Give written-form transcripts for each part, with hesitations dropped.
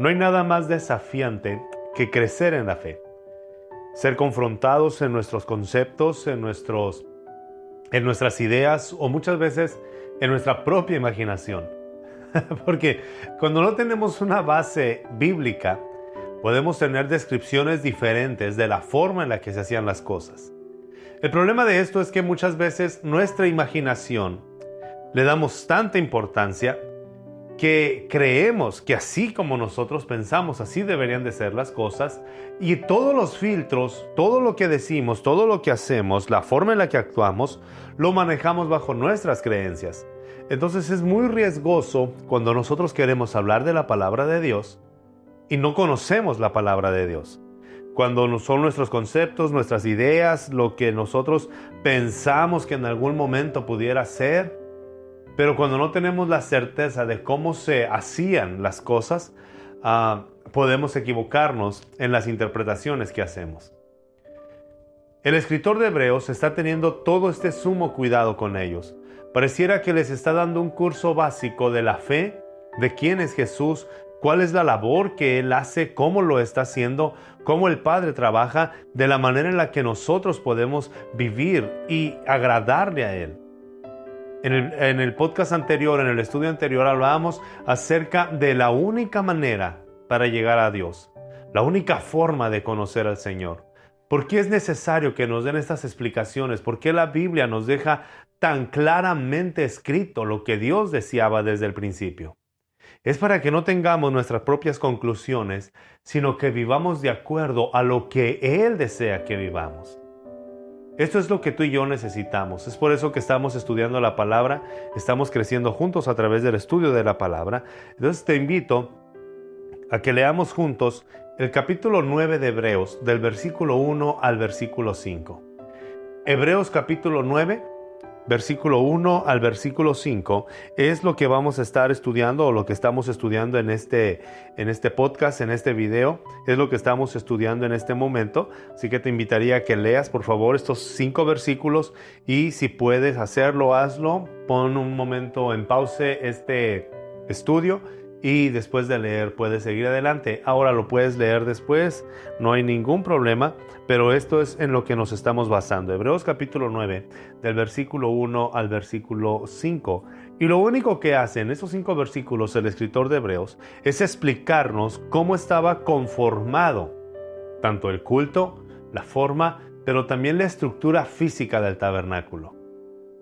No hay nada más desafiante que crecer en la fe. Ser confrontados en nuestros conceptos, en nuestras ideas o muchas veces en nuestra propia imaginación. Porque cuando no tenemos una base bíblica, podemos tener descripciones diferentes de la forma en la que se hacían las cosas. El problema de esto es que muchas veces nuestra imaginación le damos tanta importancia que creemos que así como nosotros pensamos, así deberían de ser las cosas, y todos los filtros, todo lo que decimos, todo lo que hacemos, la forma en la que actuamos, lo manejamos bajo nuestras creencias. Entonces es muy riesgoso cuando nosotros queremos hablar de la palabra de Dios y no conocemos la palabra de Dios. Cuando son nuestros conceptos, nuestras ideas, lo que nosotros pensamos que en algún momento pudiera ser, pero cuando no tenemos la certeza de cómo se hacían las cosas, podemos equivocarnos en las interpretaciones que hacemos. El escritor de Hebreos está teniendo todo este sumo cuidado con ellos. Pareciera que les está dando un curso básico de la fe, de quién es Jesús, cuál es la labor que Él hace, cómo lo está haciendo, cómo el Padre trabaja, de la manera en la que nosotros podemos vivir y agradarle a Él. En el podcast anterior, en el estudio anterior, hablábamos acerca de la única manera para llegar a Dios, la única forma de conocer al Señor. ¿Por qué es necesario que nos den estas explicaciones? ¿Por qué la Biblia nos deja tan claramente escrito lo que Dios deseaba desde el principio? Es para que no tengamos nuestras propias conclusiones, sino que vivamos de acuerdo a lo que Él desea que vivamos. Esto es lo que tú y yo necesitamos. Es por eso que estamos estudiando la palabra, estamos creciendo juntos a través del estudio de la palabra. Entonces te invito a que leamos juntos el capítulo 9 de Hebreos, del versículo 1 al versículo 5. Hebreos capítulo 9, versículo 1 al versículo 5 es lo que vamos a estar estudiando, o lo que estamos estudiando en este podcast, en este video. Es lo que estamos estudiando en este momento. Así que te invitaría a que leas, por favor, estos 5 versículos, y si puedes hacerlo, hazlo. Pon un momento en pausa este estudio y después de leer puedes seguir adelante. Ahora lo puedes leer después, no hay ningún problema, pero esto es en lo que nos estamos basando. Hebreos capítulo 9, del versículo 1 al versículo 5. Y lo único que hace en esos 5 versículos el escritor de Hebreos es explicarnos cómo estaba conformado tanto el culto, la forma, pero también la estructura física del tabernáculo.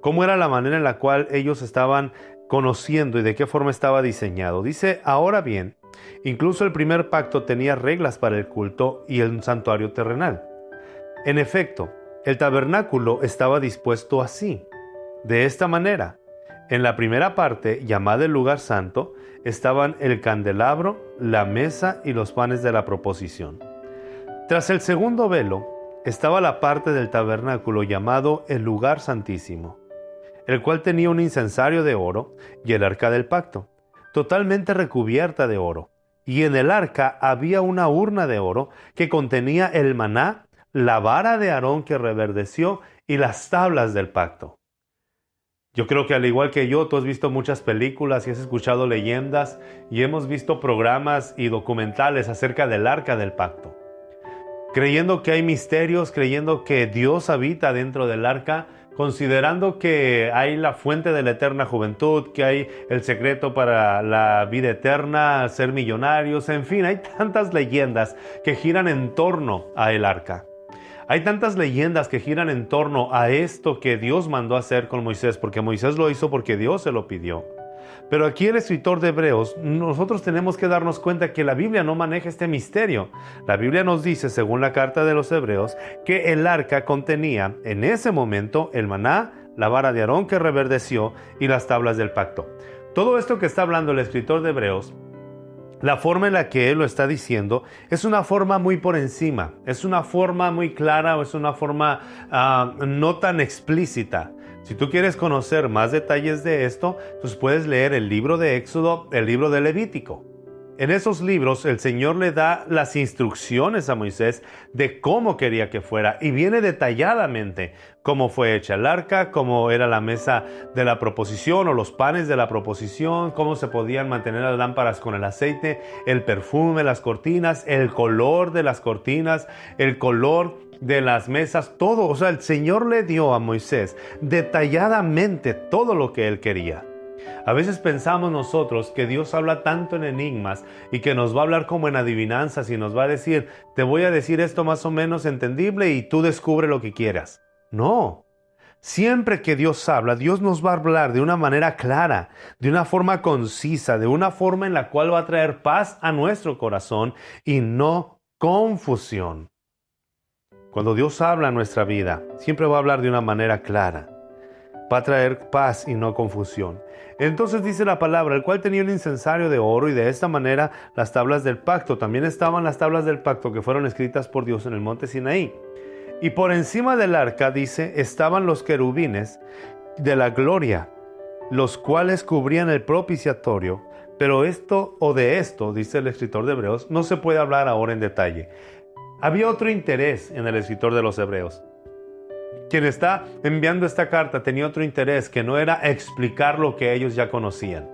Cómo era la manera en la cual ellos estaban conociendo y de qué forma estaba diseñado. Dice: ahora bien, incluso el primer pacto tenía reglas para el culto y el santuario terrenal. En efecto, el tabernáculo estaba dispuesto así, de esta manera. En la primera parte, llamada el lugar santo, estaban el candelabro, la mesa y los panes de la proposición. Tras el segundo velo, estaba la parte del tabernáculo llamado el lugar santísimo, el cual tenía un incensario de oro y el arca del pacto, totalmente recubierta de oro. Y en el arca había una urna de oro que contenía el maná, la vara de Aarón que reverdeció y las tablas del pacto. Yo creo que al igual que yo, tú has visto muchas películas y has escuchado leyendas y hemos visto programas y documentales acerca del arca del pacto. Creyendo que hay misterios, creyendo que Dios habita dentro del arca, considerando que hay la fuente de la eterna juventud, que hay el secreto para la vida eterna, ser millonarios, en fin, hay tantas leyendas que giran en torno a el arca. Hay tantas leyendas que giran en torno a esto que Dios mandó hacer con Moisés, porque Moisés lo hizo porque Dios se lo pidió. Pero aquí el escritor de Hebreos, nosotros tenemos que darnos cuenta que la Biblia no maneja este misterio. La Biblia nos dice, según la carta de los Hebreos, que el arca contenía en ese momento el maná, la vara de Aarón que reverdeció y las tablas del pacto. Todo esto que está hablando el escritor de Hebreos, la forma en la que él lo está diciendo es una forma muy por encima, es una forma muy clara, o es una forma no tan explícita. Si tú quieres conocer más detalles de esto, pues puedes leer el libro de Éxodo, el libro de Levítico. En esos libros el Señor le da las instrucciones a Moisés de cómo quería que fuera y viene detalladamente cómo fue hecha el arca, cómo era la mesa de la proposición o los panes de la proposición, cómo se podían mantener las lámparas con el aceite, el perfume, las cortinas, el color de las cortinas, el color de las mesas, todo. O sea, el Señor le dio a Moisés detalladamente todo lo que él quería. A veces pensamos nosotros que Dios habla tanto en enigmas y que nos va a hablar como en adivinanzas y nos va a decir, te voy a decir esto más o menos entendible y tú descubre lo que quieras. No. Siempre que Dios habla, Dios nos va a hablar de una manera clara, de una forma concisa, de una forma en la cual va a traer paz a nuestro corazón y no confusión. Cuando Dios habla en nuestra vida, siempre va a hablar de una manera clara. Va a traer paz y no confusión. Entonces dice la palabra, el cual tenía un incensario de oro y de esta manera las tablas del pacto. También estaban las tablas del pacto que fueron escritas por Dios en el monte Sinaí. Y por encima del arca, dice, estaban los querubines de la gloria, los cuales cubrían el propiciatorio. Pero esto o de esto, dice el escritor de Hebreos, no se puede hablar ahora en detalle. Había otro interés en el escritor de los Hebreos. Quien está enviando esta carta tenía otro interés que no era explicar lo que ellos ya conocían.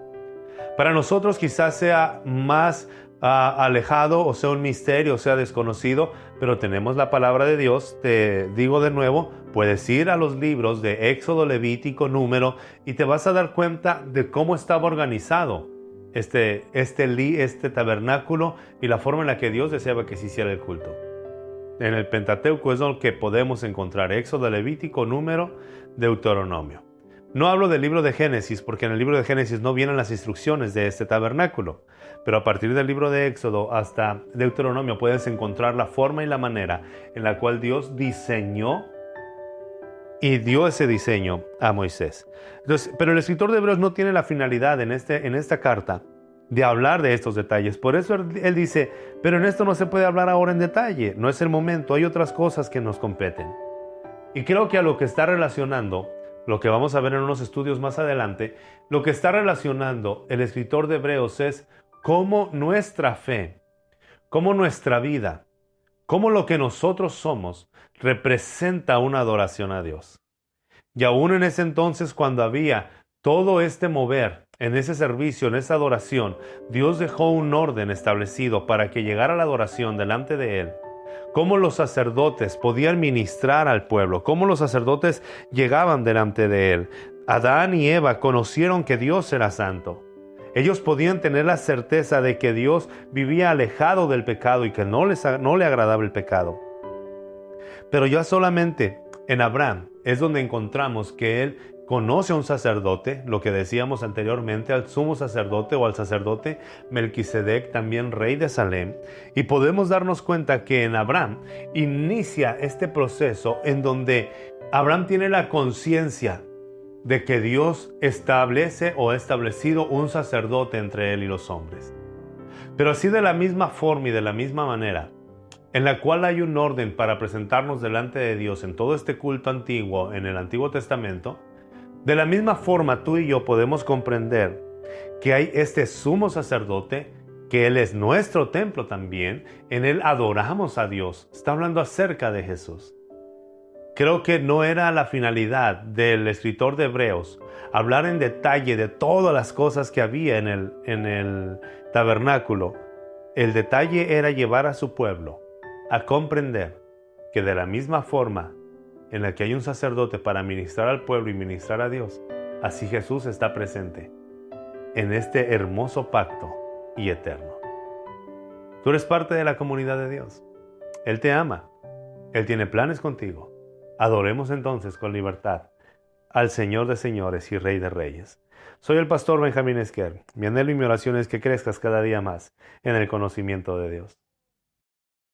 Para nosotros quizás sea más alejado o sea un misterio o sea desconocido, pero tenemos la palabra de Dios. Te digo de nuevo, puedes ir a los libros de Éxodo, Levítico, Número y te vas a dar cuenta de cómo estaba organizado este tabernáculo y la forma en la que Dios deseaba que se hiciera el culto. En el Pentateuco es lo que podemos encontrar: Éxodo, Levítico, Número, Deuteronomio. No hablo del libro de Génesis porque en el libro de Génesis no vienen las instrucciones de este tabernáculo, pero a partir del libro de Éxodo hasta Deuteronomio puedes encontrar la forma y la manera en la cual Dios diseñó y dio ese diseño a Moisés. Entonces, pero el escritor de Hebreos no tiene la finalidad en esta carta de hablar de estos detalles. Por eso él dice, pero en esto no se puede hablar ahora en detalle, no es el momento, hay otras cosas que nos competen. Y creo que a lo que está relacionando, lo que vamos a ver en unos estudios más adelante, lo que está relacionando el escritor de Hebreos es cómo nuestra fe, cómo nuestra vida, cómo lo que nosotros somos representa una adoración a Dios. Y aún en ese entonces, cuando había todo este mover en ese servicio, en esa adoración, Dios dejó un orden establecido para que llegara la adoración delante de Él. Cómo los sacerdotes podían ministrar al pueblo, cómo los sacerdotes llegaban delante de Él. Adán y Eva conocieron que Dios era santo. Ellos podían tener la certeza de que Dios vivía alejado del pecado y que no le agradaba el pecado. Pero ya solamente en Abraham es donde encontramos que Él conoce a un sacerdote, lo que decíamos anteriormente, al sumo sacerdote o al sacerdote Melquisedec, también rey de Salem, y podemos darnos cuenta que en Abraham inicia este proceso en donde Abraham tiene la conciencia de que Dios establece o ha establecido un sacerdote entre él y los hombres. Pero así de la misma forma y de la misma manera, en la cual hay un orden para presentarnos delante de Dios en todo este culto antiguo, en el Antiguo Testamento, de la misma forma tú y yo podemos comprender que hay este sumo sacerdote, que Él es nuestro templo también, en Él adoramos a Dios. Está hablando acerca de Jesús. Creo que no era la finalidad del escritor de Hebreos hablar en detalle de todas las cosas que había en el tabernáculo. El detalle era llevar a su pueblo a comprender que de la misma forma en la que hay un sacerdote para ministrar al pueblo y ministrar a Dios, así Jesús está presente en este hermoso pacto y eterno. Tú eres parte de la comunidad de Dios. Él te ama. Él tiene planes contigo. Adoremos entonces con libertad al Señor de señores y Rey de reyes. Soy el pastor Benjamín Esquer. Mi anhelo y mi oración es que crezcas cada día más en el conocimiento de Dios.